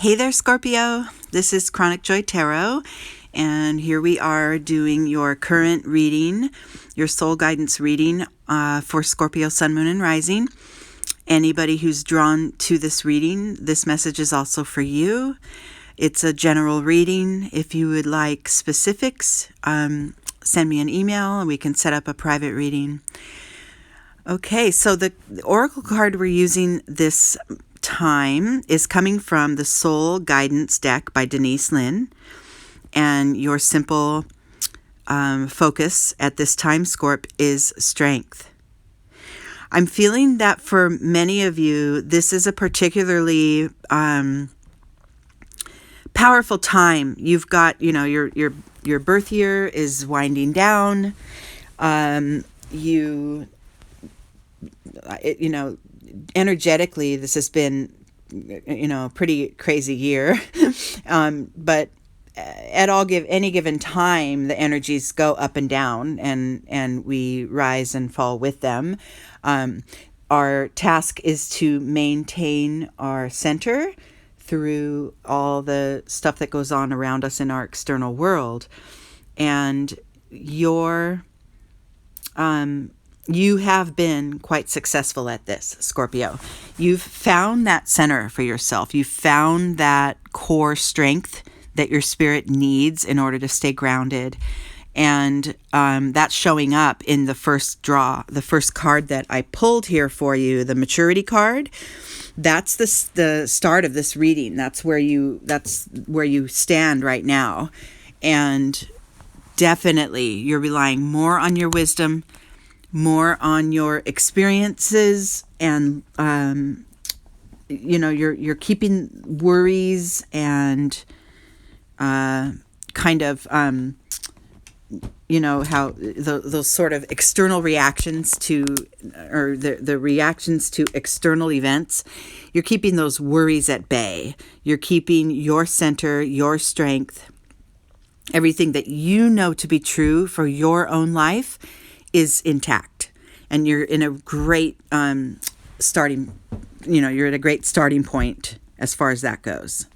Hey there, Scorpio. This is Chronic Joy Tarot, and here we are doing your current reading, your soul guidance reading for Scorpio, Sun, Moon, and Rising. Anybody who's drawn to this reading, this message is also for you. It's a general reading. If you would like specifics, send me an email and we can set up a private reading. Okay, so the oracle card we're using this time is coming from the Soul Guidance deck by Denise Lynn, and your simple focus at this time, Scorp, is strength. I'm feeling that for many of you, this is a particularly powerful time. You've got, your birth year is winding down. Energetically, this has been, a pretty crazy year. But at any given time, the energies go up and down, and we rise and fall with them. Our task is to maintain our center through all the stuff that goes on around us in our external world. And you have been quite successful at this, Scorpio. You've found that center for yourself. You've found that core strength that your spirit needs in order to stay grounded. And that's showing up in the first draw, the first card that I pulled here for you, the maturity card. That's the start of this reading. That's where you stand right now. And definitely you're relying more on your wisdom, more on your experiences, and you're keeping worries and how those sort of external reactions to, or the reactions to external events, you're keeping those worries at bay. You're keeping your center, your strength, everything that you know to be true for your own life is intact. And you're in a great you're at a great starting point as far as that goes.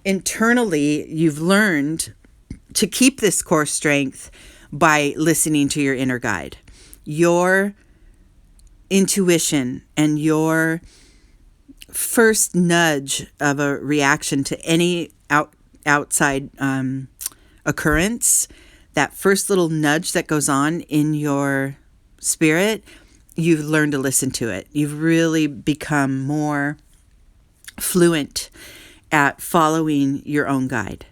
Internally, you've learned to keep this core strength by listening to your inner guide. Your intuition and your first nudge of a reaction to any outside occurrence, that first little nudge that goes on in your spirit, you've learned to listen to it. You've really become more fluent at following your own guide.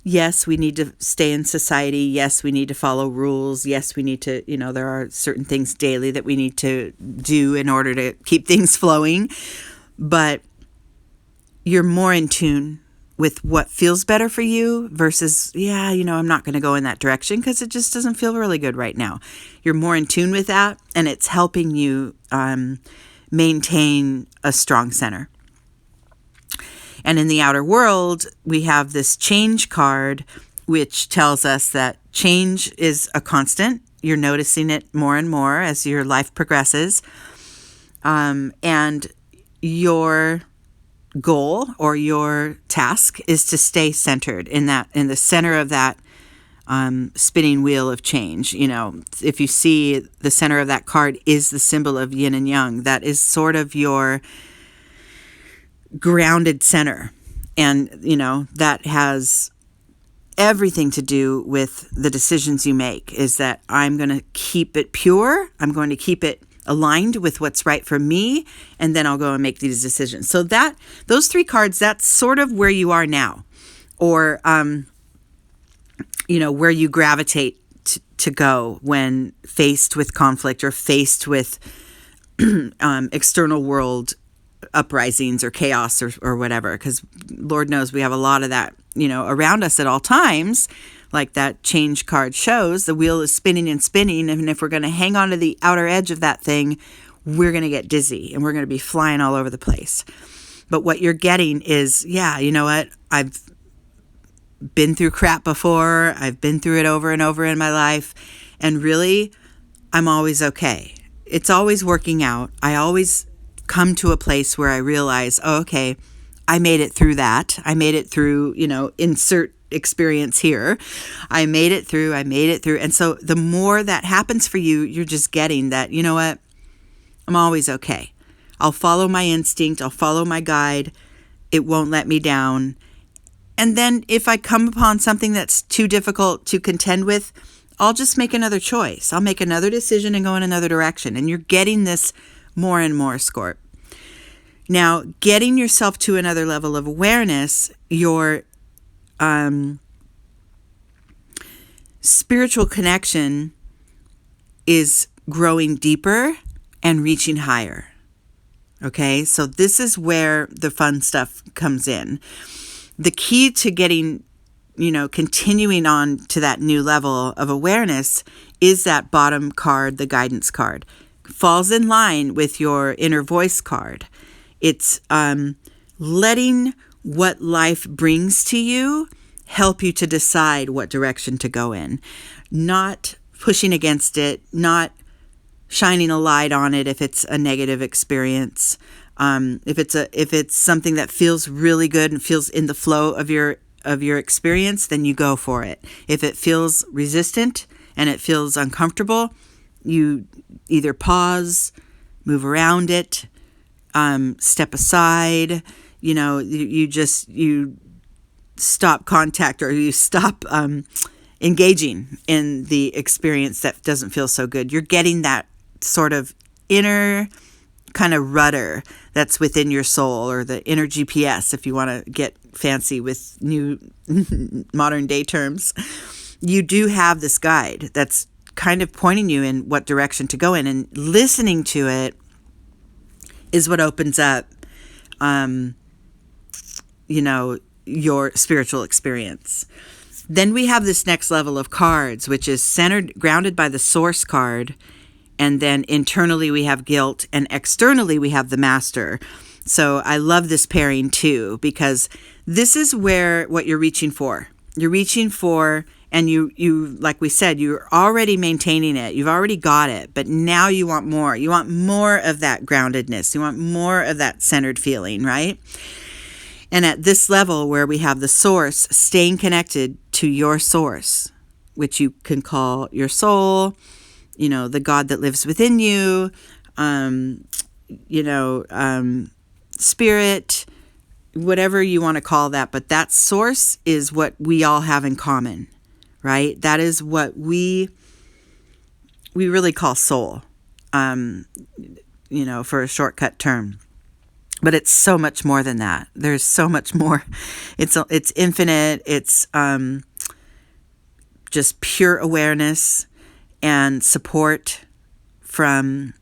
Yes, we need to stay in society. Yes, we need to follow rules. Yes, we need to, there are certain things daily that we need to do in order to keep things flowing. But you're more in tune with what feels better for you versus, I'm not going to go in that direction because it just doesn't feel really good right now. You're more in tune with that, and it's helping you maintain a strong center. And in the outer world, we have this change card, which tells us that change is a constant. You're noticing it more and more as your life progresses. And your goal or your task is to stay centered in the center of that spinning wheel of change. If you see the center of that card is the symbol of yin and yang, that is sort of your grounded center. And, that has everything to do with the decisions you make, is that I'm going to keep it pure. I'm going to keep it aligned with what's right for me. And then I'll go and make these decisions. So those three cards, that's sort of where you are now, or, where you gravitate to go when faced with conflict or faced with external world uprisings or chaos or whatever, because Lord knows we have a lot of that, around us at all times. Like that change card shows, the wheel is spinning and spinning, and if we're going to hang on to the outer edge of that thing, we're going to get dizzy and we're going to be flying all over the place. But what you're getting is, you know what? I've been through crap before. I've been through it over and over in my life, and really, I'm always okay. It's always working out. I always come to a place where I realize, oh, okay, I made it through that. I made it through, insert experience here. I made it through. And so the more that happens for you, you're just getting that, you know what? I'm always okay. I'll follow my instinct. I'll follow my guide. It won't let me down. And then if I come upon something that's too difficult to contend with, I'll just make another choice. I'll make another decision and go in another direction. And you're getting this more and more, Scorp. Now, getting yourself to another level of awareness, your spiritual connection is growing deeper and reaching higher. Okay, so this is where the fun stuff comes in. The key to getting, continuing on to that new level of awareness is that bottom card, the guidance card. Falls in line with your inner voice card. It's letting what life brings to you help you to decide what direction to go in. Not pushing against it, not shining a light on it if it's a negative experience. If it's something that feels really good and feels in the flow of your experience, then you go for it. If it feels resistant and it feels uncomfortable, you either pause, move around it, step aside, you stop contact, or you stop engaging in the experience that doesn't feel so good. You're getting that sort of inner kind of rudder that's within your soul, or the inner GPS, if you want to get fancy with new modern day terms. You do have this guide that's kind of pointing you in what direction to go in, and listening to it is what opens up, your spiritual experience. Then we have this next level of cards, which is grounded by the source card. And then internally we have guilt, and externally we have the master. So I love this pairing too, because this is what you're reaching for. You're reaching for, and you like we said, you're already maintaining it. You've already got it, but now you want more. You want more of that groundedness. You want more of that centered feeling, right? And at this level where we have the source, staying connected to your source, which you can call your soul, the God that lives within you, spirit, whatever you want to call that. But that source is what we all have in common, right? That is what we really call soul, for a shortcut term. But it's so much more than that. There's so much more. It's infinite. It's just pure awareness and support from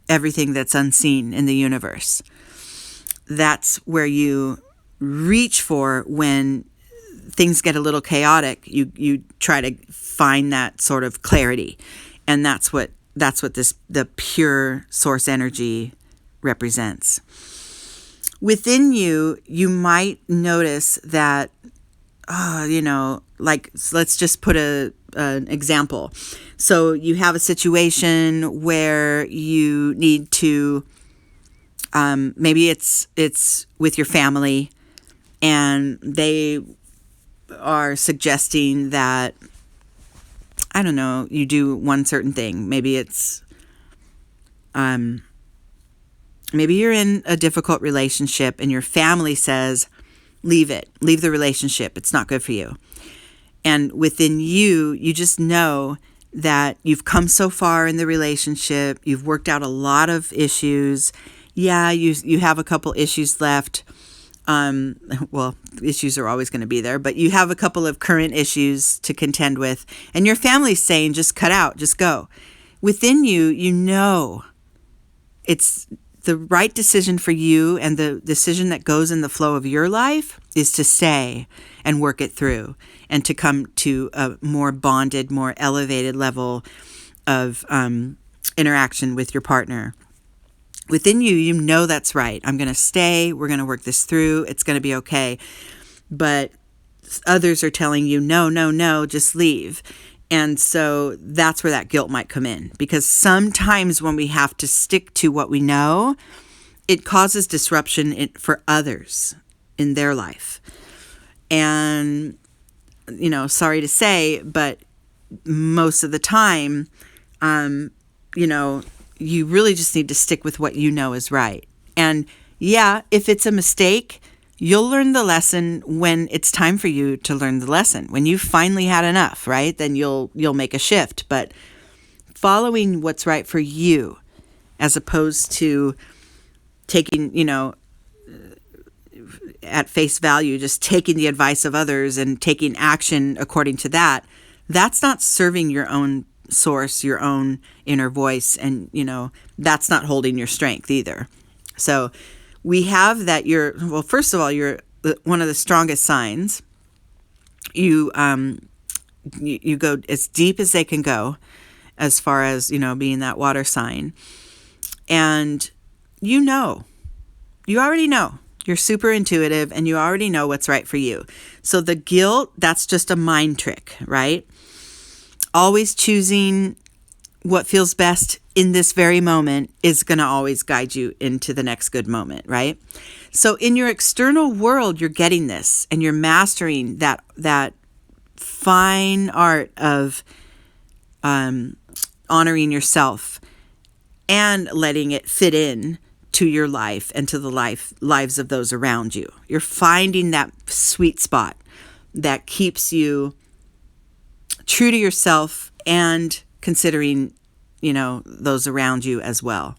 everything that's unseen in the universe. That's where you reach for when things get a little chaotic. You try to find that sort of clarity, and that's what the pure source energy represents. Within you, you might notice that, let's just put an example. So you have a situation where you need to, maybe it's with your family, and they are suggesting that, I don't know, you do one certain thing. Maybe it's, maybe you're in a difficult relationship and your family says, leave the relationship. It's not good for you. And within you, you just know that you've come so far in the relationship. You've worked out a lot of issues. Yeah, you have a couple issues left. Issues are always going to be there, but you have a couple of current issues to contend with. And your family's saying, just cut out, just go. Within you, you know it's the right decision for you, and the decision that goes in the flow of your life is to stay and work it through, and to come to a more bonded, more elevated level of interaction with your partner. Within you, you know that's right. I'm going to stay. We're going to work this through. It's going to be okay. But others are telling you, no, just leave. And so that's where that guilt might come in, because sometimes when we have to stick to what we know, it causes disruption for others in their life. And, sorry to say, but most of the time, you really just need to stick with what you know is right. And yeah, if it's a mistake, you'll learn the lesson when it's time for you to learn the lesson. When you've finally had enough, right? Then you'll make a shift. But following what's right for you, as opposed to taking, at face value, just taking the advice of others and taking action according to that, that's not serving your own source, your own inner voice, and that's not holding your strength either. So we have that first of all, you're one of the strongest signs. You go as deep as they can go as far as being that water sign, and you already know. You're super intuitive, and you already know what's right for you. So the guilt, that's just a mind trick, right? Always choosing what feels best in this very moment is going to always guide you into the next good moment, right? So in your external world, you're getting this, and you're mastering that fine art of honoring yourself and letting it fit in to your life and to the lives of those around you. You're finding that sweet spot that keeps you true to yourself and considering, those around you as well.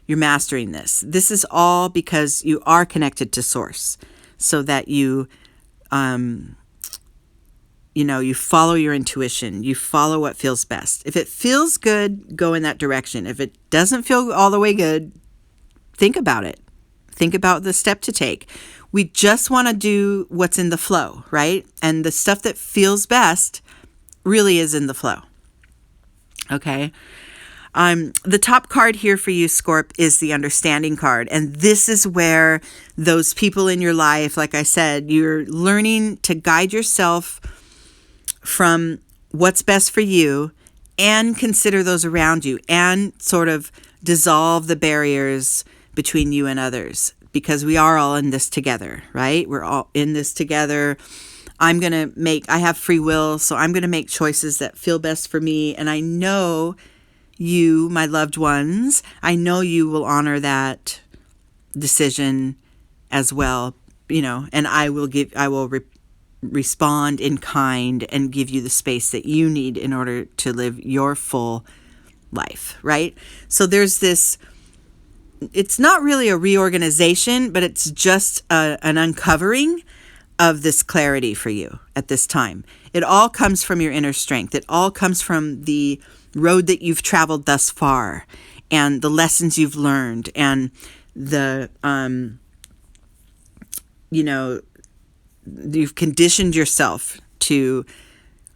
You're mastering this. This is all because you are connected to Source, so that you follow your intuition. You follow what feels best. If it feels good, go in that direction. If it doesn't feel all the way good, think about it. Think about the step to take. We just want to do what's in the flow, right? And the stuff that feels best really is in the flow. Okay. The top card here for you, Scorp, is the Understanding card. And this is where those people in your life, like I said, you're learning to guide yourself from what's best for you and consider those around you and sort of dissolve the barriers between you and others, because we are all in this together, right? We're all in this together. I have free will, so I'm going to make choices that feel best for me. And I know you, my loved ones, I know you will honor that decision as well, and I will respond in kind and give you the space that you need in order to live your full life, right? So there's this, it's not really a reorganization, but it's just an uncovering of this clarity for you at this time. It all comes from your inner strength. It all comes from the road that you've traveled thus far and the lessons you've learned and the, you've conditioned yourself to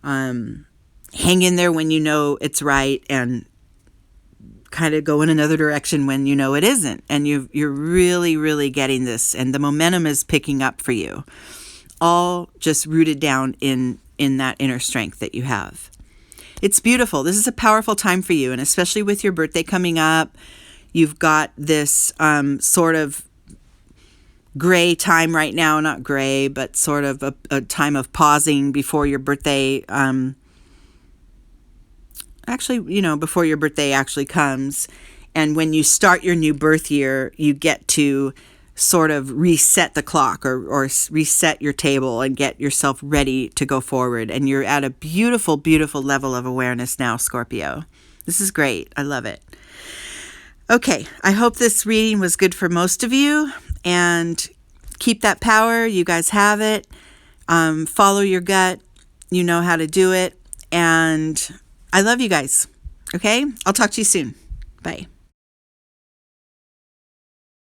hang in there when you know it's right and kind of go in another direction when you know it isn't. And you're really, really getting this, and the momentum is picking up for you. All just rooted down in that inner strength that you have. It's beautiful. This is a powerful time for you, and especially with your birthday coming up, you've got this sort of gray time right now, not gray, but sort of a time of pausing before your birthday, before your birthday actually comes. And when you start your new birth year, you get to sort of reset the clock or reset your table and get yourself ready to go forward. And you're at a beautiful, beautiful level of awareness now, Scorpio. This is great. I love it. Okay, I hope this reading was good for most of you, and keep that power. You guys have it. Follow your gut. You know how to do it. And I love you guys. Okay, I'll talk to you soon. Bye.